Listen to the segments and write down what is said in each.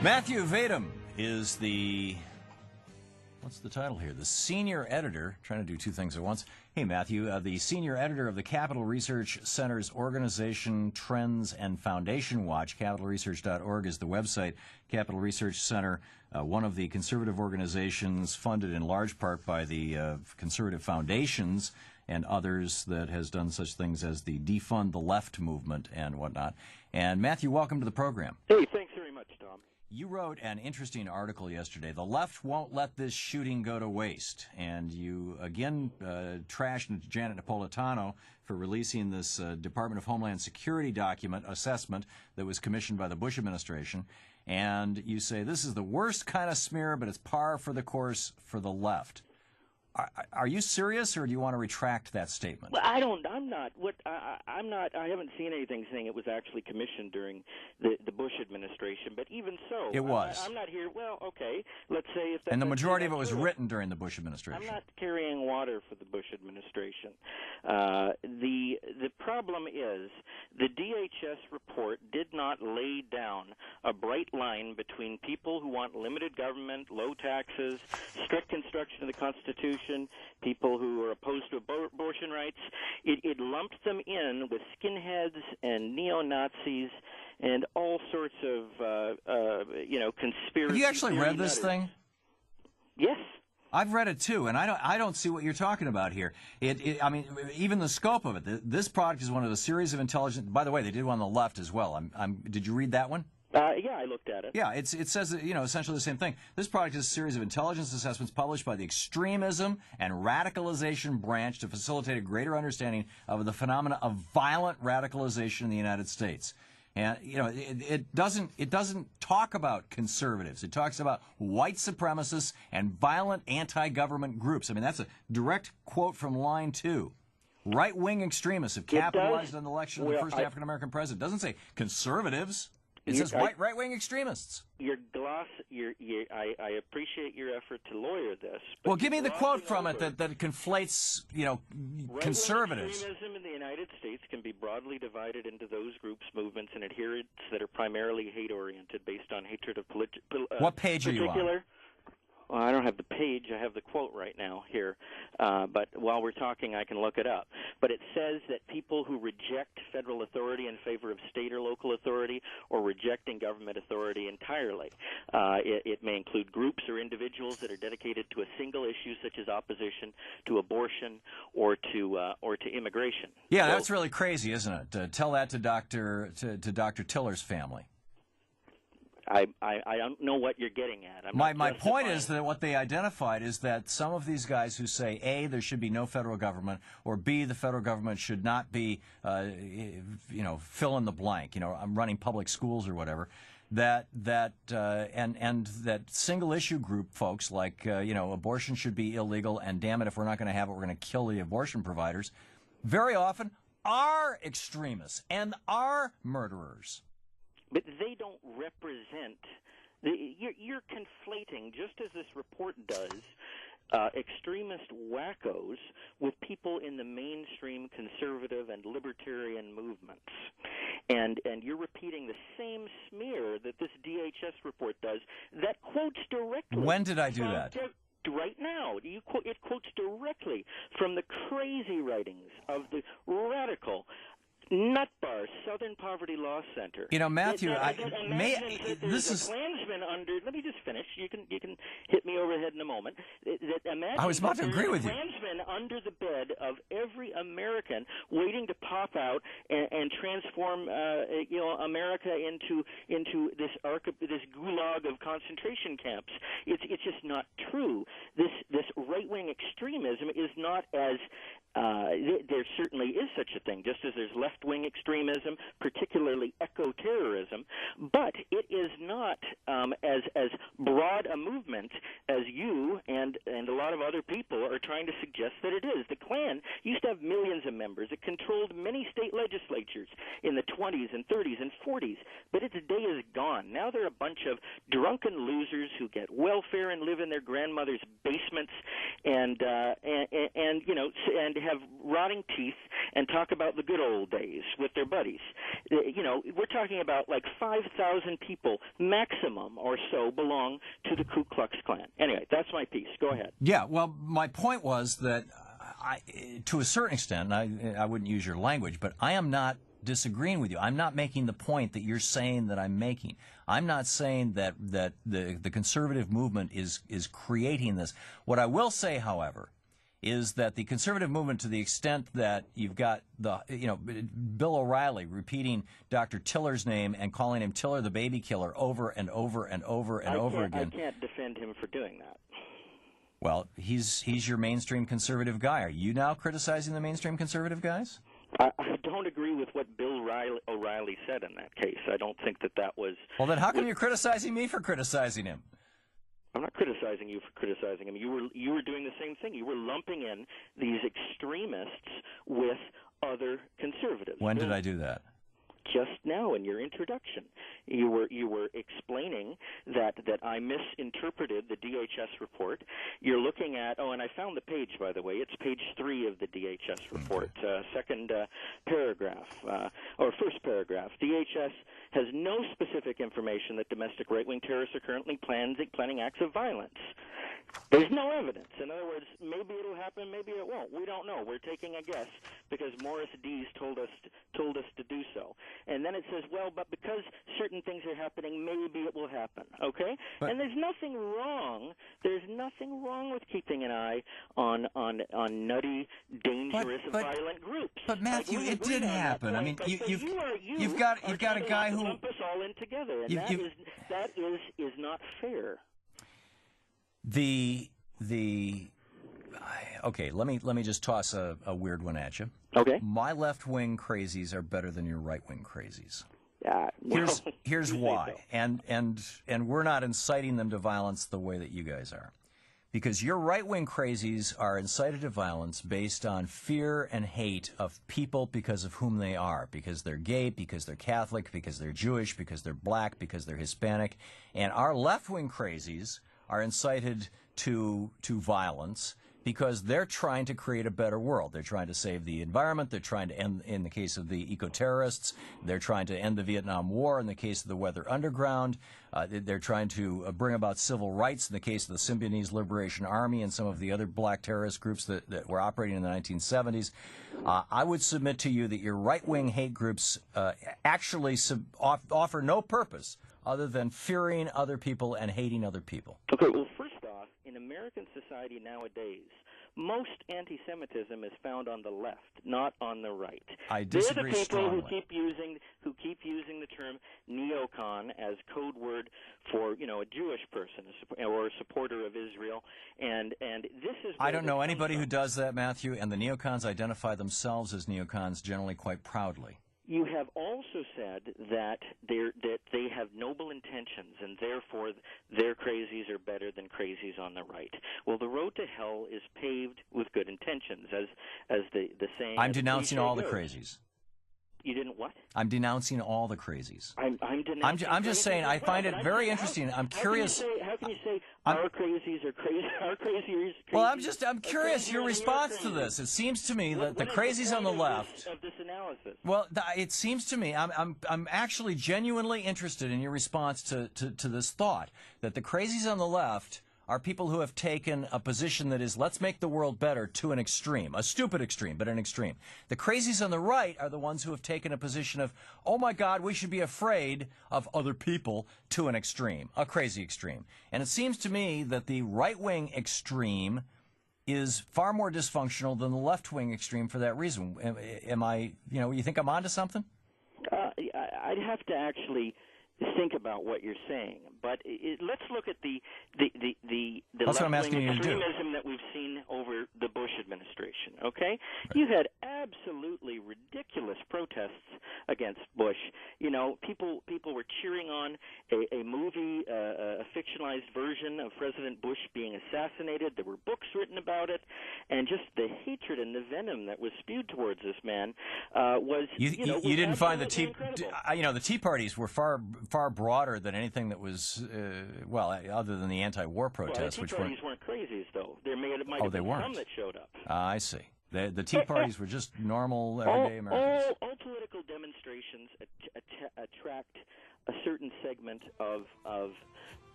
Matthew Vadum is what's the title here? The senior editor, trying to do two things at once. Hey, Matthew, the senior editor of the Capital Research Center's Organization, Trends, and Foundation Watch. CapitalResearch.org is the website. Capital Research Center, one of the conservative organizations funded in large part by the conservative foundations and others that has done such things as the Defund the Left movement and whatnot. And Matthew, welcome to the program. Hey, thanks very much, Thom. You wrote an interesting article yesterday. The left won't let this shooting go to waste. And you, again, trashed Janet Napolitano for releasing this Department of Homeland Security document assessment that was commissioned by the Bush administration. And you say this is the worst kind of smear, but it's par for the course for the left. Are you serious, or do you want to retract that statement? Well, I haven't seen anything saying it was actually commissioned during the Bush administration, but even so, it was. I'm not here. Well, okay, let's say if that, and the majority of it was written during the Bush administration. I'm not carrying water for the Bush administration. The problem is the DHS report did not lay down a bright line between people who want limited government, low taxes, strict construction of the Constitution, people who are opposed to abortion rights. It lumped them in with skinheads and neo-Nazis and all sorts of, conspiracy. Have you actually read this thing? Yes. I've read it too, and I don't see what you're talking about here. I mean, even the scope of it. This product is one of a series of intelligence. By the way, they did one on the left as well. Did you read that one? Yeah, I looked at it. Yeah, it says essentially the same thing. This product is a series of intelligence assessments published by the extremism and radicalization branch to facilitate a greater understanding of the phenomena of violent radicalization in the United States. And it doesn't talk about conservatives. It talks about white supremacists and violent anti-government groups. I mean, that's a direct quote from line 2. Right-wing extremists have capitalized on the election of the first African-American president. It doesn't say conservatives. It says right-wing extremists. I appreciate your effort to lawyer this. Well, give me the quote from it that conflates, conservatives. Extremism in the United States can be broadly divided into those groups, movements, and adherents that are primarily hate-oriented based on hatred of what page are you on? Well, I don't have the page. I have the quote right now here. But while we're talking, I can look it up. But it says that people who reject federal authority in favor of state or local authority or rejecting government authority entirely. It may include groups or individuals that are dedicated to a single issue, such as opposition to abortion or to immigration. Yeah, so, that's really crazy, isn't it? Tell that to Dr. Tiller's family. I don't know what you're getting at. My point is that what they identified is that some of these guys who say, A, there should be no federal government, or B, the federal government should not be, fill in the blank, I'm running public schools or whatever, and that single issue group folks like, abortion should be illegal, and damn it, if we're not going to have it, we're going to kill the abortion providers, very often are extremists and are murderers. But they don't represent you're conflating, just as this report does, extremist wackos with people in the mainstream conservative and libertarian movements. And you're repeating the same smear that this DHS report does that quotes directly. When did I do that? Right now. It quotes directly from the crazy writings of the radical Nutbar Southern Poverty Law Center. Matthew, this is Klansman under. Let me just finish. You can hit me over the head in a moment. I was about to agree with you. Klansman under the bed of every American, waiting to pop out and transform, America into this gulag of concentration camps. It's just not true. This right-wing extremism is not as there certainly is such a thing, just as there's left-wing extremism, particularly eco-terrorism, but it is not as broad a movement as you and a lot of other people are trying to suggest that it is. The Klan used to have millions of members. It controlled many state legislatures in the 20s and 30s and 40s, but its day is gone. Now they're a bunch bunch of drunken losers who get welfare and live in their grandmother's basements and you know, and have rotting teeth and talk about the good old days with their buddies. You know, we're talking about like 5,000 people maximum or so belong to the Ku Klux Klan. Anyway, that's my piece. Go ahead. Yeah, well, my point was that to a certain extent, I wouldn't use your language, but I am not disagreeing with you. I'm not making the point that you're saying that I'm making. I'm not saying that the conservative movement is creating this. What I will say, however, is that the conservative movement, to the extent that you've got Bill O'Reilly repeating Dr. Tiller's name and calling him Tiller the baby killer over and over and over and over again. I can't defend him for doing that. Well, he's your mainstream conservative guy. Are you now criticizing the mainstream conservative guys? I don't agree with what Bill O'Reilly said in that case. I don't think that was... Well, then how come you're criticizing me for criticizing him? I'm not criticizing you for criticizing him. You were doing the same thing. You were lumping in these extremists with other conservatives. When did I do that? Just now in your introduction, you were explaining that I misinterpreted the DHS report. You're looking at, and I found the page, by the way. It's page 3 of the DHS report, second paragraph, or first paragraph. DHS has no specific information that domestic right-wing terrorists are currently planning acts of violence. There's no evidence. In other words, maybe it'll happen, maybe it won't. We don't know. We're taking a guess because Morris Dees told us to do so. And then it says, well, but because certain things are happening, maybe it will happen. Okay? And there's nothing wrong. There's nothing wrong with keeping an eye on nutty, dangerous, violent groups. But Matthew, it did happen. I mean, you've got a guy who lump us all in together, and that is not fair. Okay, let me just toss a weird one at you. Okay. My left-wing crazies are better than your right-wing crazies. Here's why. And we're not inciting them to violence the way that you guys are. Because your right-wing crazies are incited to violence based on fear and hate of people because of whom they are, because they're gay, because they're Catholic, because they're Jewish, because they're black, because they're Hispanic. And our left-wing crazies are incited to violence because they're trying to create a better world. They're trying to save the environment. They're trying to end, in the case of the eco-terrorists, they're trying to end the Vietnam War. In the case of the Weather Underground, they're trying to bring about civil rights. In the case of the Symbionese Liberation Army and some of the other black terrorist groups that were operating in the 1970s, I would submit to you that your right-wing hate groups actually offer no purpose other than fearing other people and hating other people. Okay, well, first off, in American society nowadays, most anti-Semitism is found on the left, not on the right. I disagree They're the people strongly. who keep using the term neocon as code word for, a Jewish person or a supporter of Israel, and this is. I don't know anybody who does that, Matthew, and the neocons identify themselves as neocons generally quite proudly. You have also said that they have noble intentions, and therefore their crazies are better than crazies on the right. Well, the road to hell is paved with good intentions, as the saying. I'm denouncing all the crazies. You didn't what? I'm denouncing all the crazies. I'm denouncing. I'm just saying. I find it very interesting. I'm curious. How can you say our crazies are crazy? Our crazies. Well, I'm curious your response to this. It seems to me that the crazies on the left. Of this analysis. Well, it seems to me I'm actually genuinely interested in your response to this thought that the crazies on the left are people who have taken a position that is, let's make the world better, to an extreme, a stupid extreme, but an extreme. The crazies on the right are the ones who have taken a position of, oh my God, we should be afraid of other people, to an extreme, a crazy extreme. And it seems to me that the right-wing extreme is far more dysfunctional than the left-wing extreme for that reason. Am I, you think I'm onto something? I'd have to actually think about what you're saying, but let's look at the left-wing extremism that we've seen over the Bush administration. Okay, right. You had absolutely ridiculous protests against Bush. People were cheering on a movie, a fictionalized version of President Bush being assassinated. There were books written about it, and just the hatred and the venom that was spewed towards this man was. You didn't find the Tea Parties were far far broader than anything that was, other than the anti-war protests, the which Tea Parties weren't crazies, though. Might have they been weren't. some that showed up. I see. The Tea Parties were just normal, everyday Americans. All political demonstrations attract a certain segment of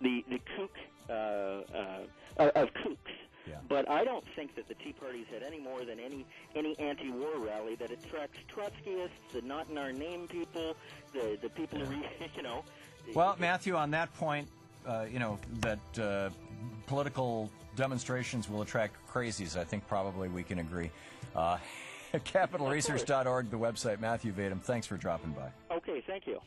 the kook of kooks. Yeah. But I don't think that the Tea Parties had any more than any anti-war rally that attracts Trotskyists, the not in our name people, the people who Well, Matthew, on that point, that political demonstrations will attract crazies. I think probably we can agree. CapitalResearch.org, the website. Matthew Vadum, thanks for dropping by. Okay, thank you.